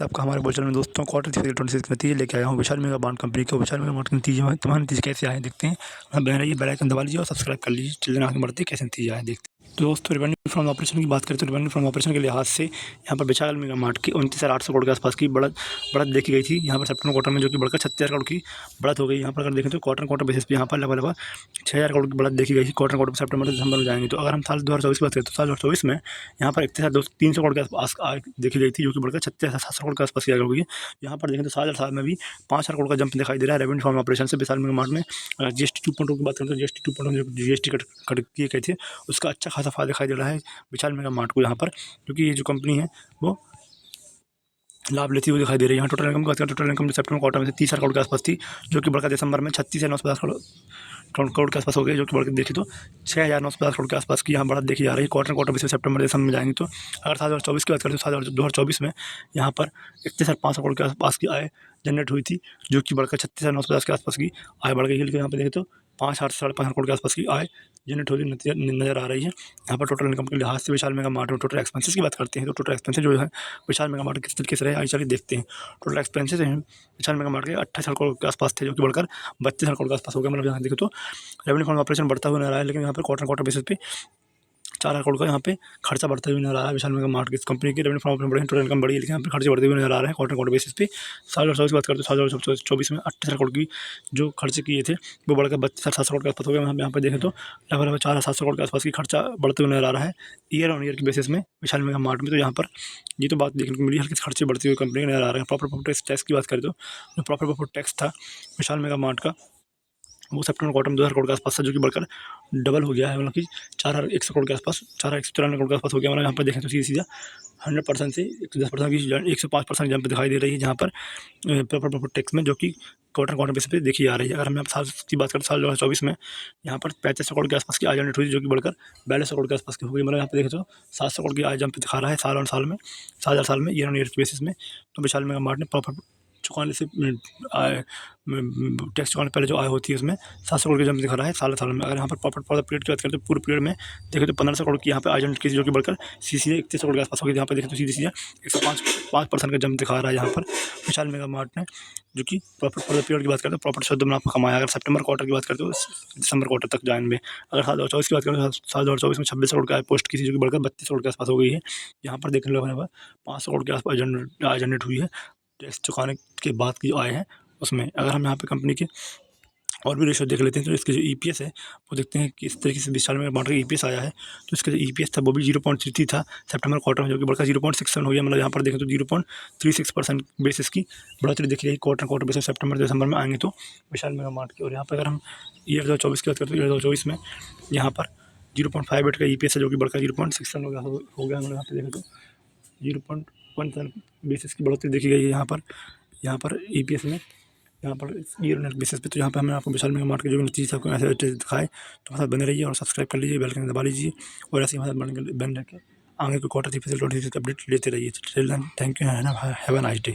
आपका हमारे बोलचाल में दोस्तों क्वार्टर 26 के नतीजे लेके आया हूँ विशाल मेगा बांड कंपनी के। विशाल मेगा बांड के नतीजे तुम्हारे नतीजे कैसे आए देखते हैं। आप बने रहिए, बेल आइकन दबा लीजिए और सब्सक्राइब कर लीजिए। चलिए आगे बढ़ते कैसे नतीजे आए देखते हैं। तो दोस्तों रेवेन्यू फ्रॉम ऑपरेशन की बात करें तो रेवेन्यू फ्रॉम ऑपरेशन के लिहाज से यहाँ पर विशाल मेगा मार्ट की 29,800 करोड़ के आसपास की बढ़त देखी गई थी यहाँ पर सितंबर क्वार्टर में, जो कि बढ़कर 36,000 करोड़ की बढ़त हो गई। यहाँ पर अगर देखें तो क्वार्टर बेसिस पे यहाँ पर लगभग 6,000 करोड़ की बढ़त देखी गई थी क्वार्टर सितंबर से दिसंबर में जाएंगे। तो अगर हम साल 2024 की बात करें तो साल 2024 में यहाँ पर 31,300 करोड़ के आसपास देखी गई थी, जो कि बढ़कर 36,700 करोड़ के आसपास की होगी। यहाँ पर देखें तो साल में भी 5,000 करोड़ का जंप दिखाई दे रहा है रेवेन्यू फ्रॉम ऑपरेशन से विशाल मेगा मार्ट में। अगर GST 2.0 की बात करें तो GST 2.0 जो GST कट किए गए थे उसका अच्छा खासा फायदा दिखाई दे रहा है विशाल मेगा मार्ट को यहाँ पर, क्योंकि ये जो कंपनी है वो लाभ लेती हुई दिखाई दे रही है। यहाँ टोटल इनकम की बात करें, टोटल इनकम सितंबर क्वार्टर में से 30,000 करोड़ के आसपास थी, जो कि बढ़कर दिसंबर में 36,950 करोड़ के आसपास हो गई, जो कि बढ़कर देखी तो 6,950 करोड़ के आसपास की यहाँ बढ़त देखी जा रही है क्वार्टर बेसिस सितंबर दिसंबर में जाएंगे। तो अगर साल 2024 की बात करें तो साल 2024 में यहाँ पर 31,500 करोड़ के आसपास की आय जनरेट हुई थी, जो कि बढ़कर 36,950 के आसपास की आय बढ़ गई है। लेकिन यहाँ पर देखें तो 5,800 से 5,500 करोड़ के आसपास की आय जनरेट होती नजर आ रही है। यहाँ पर टोटल इनकम के लिहाज से विशाल मेगा मार्ट में टोटल एक्सपेंसेस की बात करते हैं तो टोटल एक्सपेंसेस जो है विशाल मेगा मार्ट किस तरीके से रहे आइए चलिए देखते हैं। टोटल एक्सपेंसेस हैं विशाल मेगा मार्ट के 28,000 करोड़ के आसपास थे, जो कि बढ़कर 32,000 करोड़ के आसपास हो गया। मतलब यहाँ देखें तो रेवेन्यू फ्रॉम ऑपरेशन बढ़ता हुआ नजर आया, लेकिन यहाँ पर क्वार्टर बेसिस पे 4,000 करोड़ का यहाँ पे खर्चा बढ़ता हुआ नजर आ रहा है विशाल मेगा मार्ट की इस कंपनी की। रेवेन्यू फ्रॉम ऑपरेशन बढ़ी, टोटल इनकम बढ़ी, लेकिन यहाँ पे खर्चे बढ़ते हुए नजर आ रहे हैं क्वार्टर बेसिस पे। साल 2024 की बात करते तो साल 2024 में 28,000 करोड़ की जो खर्चे किए थे वो बढ़कर 32,700 करोड़ के आसपास हो गया। यहाँ पे देखें तो लगभग 4,700 करोड़ के आसपास की खर्चा बढ़ते हुए नजर आ रहा है ईयर ऑन ईयर की बेसिस में विशाल मेगा मार्ट में। तो यहाँ पर ये तो बात देखने को मिली, हल्के खर्चे बढ़ते हुए कंपनी नजर आ रहे हैं। प्रॉपर टैक्स की बात करें तो जो प्रॉपर टैक्स था विशाल मेगा मार्ट का वो सितंबर क्वार्टर में 2,000 करोड़ के आसपास था, जो कि बढ़कर डबल हो गया है। मतलब कि 4,100 करोड़ के आसपास 4,194 करोड़ के आसपास हो गया। मतलब यहाँ पर देखें तो सीधा 100% से 110% की 105% जंप दिखाई दे रही है जहाँ पर प्रॉपर टैक्स में, जो कि क्वार्टर बेसिस पे देखी जा रही है। अगर हम साल की बात करें साल 2024 में यहाँ पर 3,500 करोड़ के आसपास की आय जनरेट हुई, जो कि बढ़कर 4,200 करोड़ के आसपास की हो गई। मतलब यहाँ पे देखें तो 700 करोड़ की आय जंप दिखा रहा है साल ऑन साल में ईयर ऑन ईयर के बेसिस में। तो विशाल मेगा मार्ट ने प्रॉपर चुकाने से आय टैक्स चुकाने पहले जो आय होती है उसमें 700 करोड़ की जंप दिखा रहा है साल में। अगर यहाँ पर प्रॉपर फॉर द पीरियड की बात करें तो पूरे पीरियड में देखें तो 1,500 करोड़ की यहाँ पे आय जनरेट की, जो कि बढ़कर सीधे 31 करोड़ के आसपास होगी। यहाँ पे देखें तो सीधे 105% का जंप दिखा रहा है यहाँ पर विशाल मेगा मार्ट ने, जो कि प्रॉपर फॉर द पीरियड की बात करें तो प्रॉपर शुद्ध मुनाफा कमाया। अगर सितंबर क्वार्टर की बात करें तो दिसंबर क्वार्टर तक जाएंगे। अगर साल 2024 की बात करें तो साल 2024 में 26 करोड़ की आय पोस्ट की थी, जो कि बढ़कर 32 करोड़ के आसपास हो गई है। यहाँ पर देखने लगा 500 करोड़ के आसपास आय जनरेट हुई है टैक्स चुकाने के बाद की आय है उसमें। अगर हम यहाँ पे कंपनी के और भी रेशो देख लेते हैं तो इसके जो EPS है वो देखते हैं कि इस तरीके से विशाल मेगा मार्ट का EPS आया है। तो इसका जो EPS था वो भी 0.33 था सितंबर क्वार्टर में, जो कि बढ़कर 0.67 हो गया। मतलब यहाँ पर देखें तो 0.36% बेसिस की बढ़ोतरी देखी जाएगी क्वार्टर बेसिस सितंबर दिसंबर में आएंगे तो विशाल मेगा मार्ट की। और यहाँ पर अगर हम ईयर 2024 की बात करते हैं तो ईयर 2024 में यहाँ पर 0.58 का EPS है, जो कि बढ़कर 0.67 हो गया। मतलब यहाँ पर देखें तो 0.17 बेसिस की बढ़ोतरी देखी गई है यहाँ पर EPS में, यहाँ per year on year basis पे। तो यहाँ पे हमने आपको विशाल मेगा मार्ट के जो भी नतीजे आपको ऐसे दिखाए, तो हमारे साथ बने रहिए और सब्सक्राइब कर लीजिए, बेल आइकन दबा लीजिए और ऐसे ही हमारे साथ बन रखे आगे के क्वार्टर 3 अपडेट लेते रहिए। Thank you, have a nice day.